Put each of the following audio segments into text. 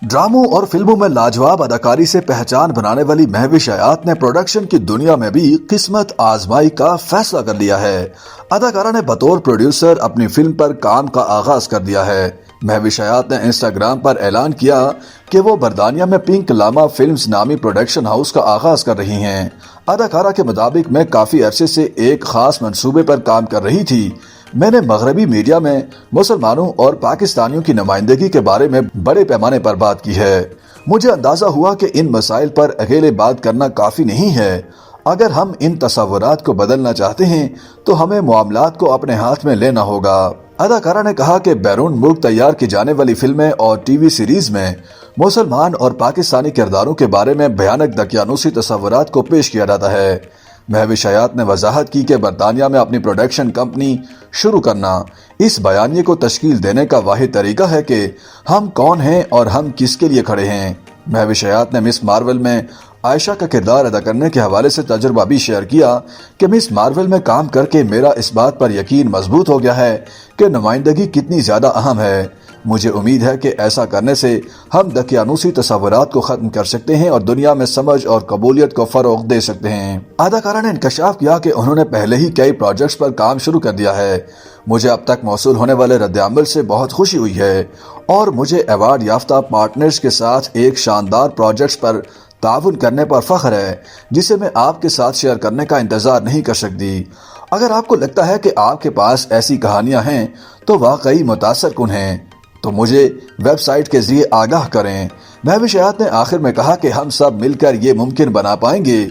ड्रामों और फिल्मों में लाजवाब अदाकारी से पहचान बनाने वाली महविश हयात ने प्रोडक्शन की दुनिया में भी किस्मत आजमाई का फैसला कर लिया है। अदाकारा ने बतौर प्रोड्यूसर अपनी फिल्म पर काम का आगाज कर दिया है। महविश हयात ने इंस्टाग्राम पर ऐलान किया कि वो बर्तानिया में पिंक लामा फिल्म्स नामी प्रोडक्शन हाउस का आगाज कर रही हैं। अदाकारा के मुताबिक मैं काफी अरसे से एक खास मंसूबे पर काम कर रही थी। मैंने मगरबी मीडिया में मुसलमानों और पाकिस्तानियों की नुमाइंदगी के बारे में बड़े पैमाने पर बात की है। मुझे अंदाजा हुआ कि इन मसाइल पर अकेले बात करना काफी नहीं है। अगर हम इन तस्वुरात को बदलना चाहते हैं तो हमें मामलात को अपने हाथ में लेना होगा। अदाकारा ने कहा कि बैरून मुल्क तैयार की जाने वाली फिल्में और टीवी सीरीज में मुसलमान और पाकिस्तानी किरदारों के बारे में भयानक दकियानूसी तस्वुरात को पेश किया जाता है। महविश हयात ने वजाहत की कि बरतानिया में अपनी प्रोडक्शन कंपनी शुरू करना इस बयानिए को तश्कील देने का वाहिद तरीका है कि हम कौन हैं और हम किसके लिए खड़े हैं। महविश हयात ने मिस मार्वल में आयशा का किरदार अदा करने के हवाले से तजुर्बा भी शेयर किया कि मिस मार्वल में काम करके मेरा इस बात पर यकीन मजबूत हो गया है कि नुमाइंदगी कितनी ज्यादा अहम है। मुझे उम्मीद है कि ऐसा करने से हम दकियानूसी तस्वुरात को खत्म कर सकते हैं और दुनिया में समझ और कबूलियत को फरोग दे सकते हैं। अदाकारा ने इंकशाफ किया कि उन्होंने पहले ही कई प्रोजेक्ट्स पर काम शुरू कर दिया है। मुझे अब तक मौसूल होने वाले रद्द-ए-अमल से बहुत खुशी हुई है और मुझे अवार्ड याफ्ता पार्टनर्स के साथ एक शानदार प्रोजेक्ट्स पर ताउन करने पर फख्र है जिसे मैं आपके साथ शेयर करने का इंतजार नहीं कर सकती। अगर आपको लगता है कि आपके पास ऐसी कहानियां हैं तो वाकई मुतासर कुन हैं तो मुझे वेबसाइट के जरिए आगाह करें। महविश हयात ने आखिर में कहा कि हम सब मिलकर ये मुमकिन बना पाएंगे।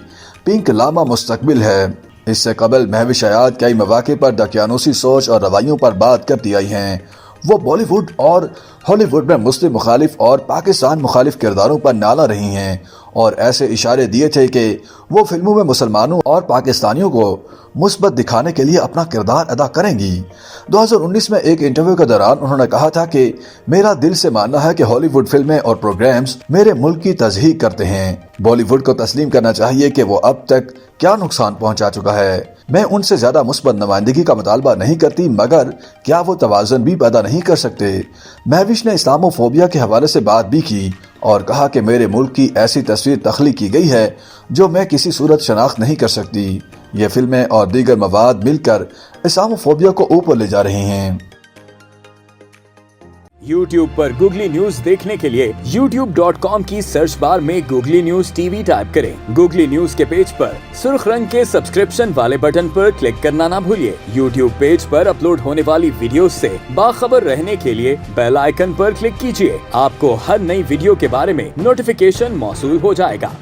पिंक लामा मुस्तकबिल है। इससे कबल महविश हयात कई मौके पर दकियानूसी सोच और रवैयों पर बात करती आई हैं। वो बॉलीवुड और हॉलीवुड में मुस्लिम मुखालिफ और पाकिस्तान मुखालिफ किरदारों पर नाला रही हैं और ऐसे इशारे दिए थे कि वो फिल्मों में मुसलमानों और पाकिस्तानियों को मुस्बत दिखाने के लिए अपना किरदार अदा करेंगी। 2019 में एक इंटरव्यू के दौरान उन्होंने कहा था कि मेरा दिल से मानना है कि हॉलीवुड फिल्में और प्रोग्राम्स मेरे मुल्क की तज़हीक करते हैं। बॉलीवुड को तस्लीम करना चाहिए कि वो अब तक क्या नुकसान पहुंचा चुका है। मैं उनसे ज्यादा मुस्बत नुमाइंदगी का मुतालबा नहीं करती, मगर क्या वो तवाज़ुन भी पैदा नहीं कर सकते। महविश ने इस्लामोफोबिया के हवाले से बात भी की और कहा कि मेरे मुल्क की ऐसी तस्वीर तख्लीक की गई है जो मैं किसी सूरत शनाख्त नहीं कर सकती। ये फिल्में और दीगर मवाद मिलकर इस्लामोफोबिया को ऊपर ले जा रही हैं। YouTube पर गूगली न्यूज देखने के लिए youtube.com की सर्च बार में गूगली न्यूज टीवी टाइप करें। गूगली न्यूज के पेज पर सुर्ख रंग के सब्सक्रिप्शन वाले बटन पर क्लिक करना ना भूलिए। YouTube पेज पर अपलोड होने वाली वीडियोस से बाखबर रहने के लिए बेल आइकन पर क्लिक कीजिए। आपको हर नई वीडियो के बारे में नोटिफिकेशन मौसूल हो जाएगा।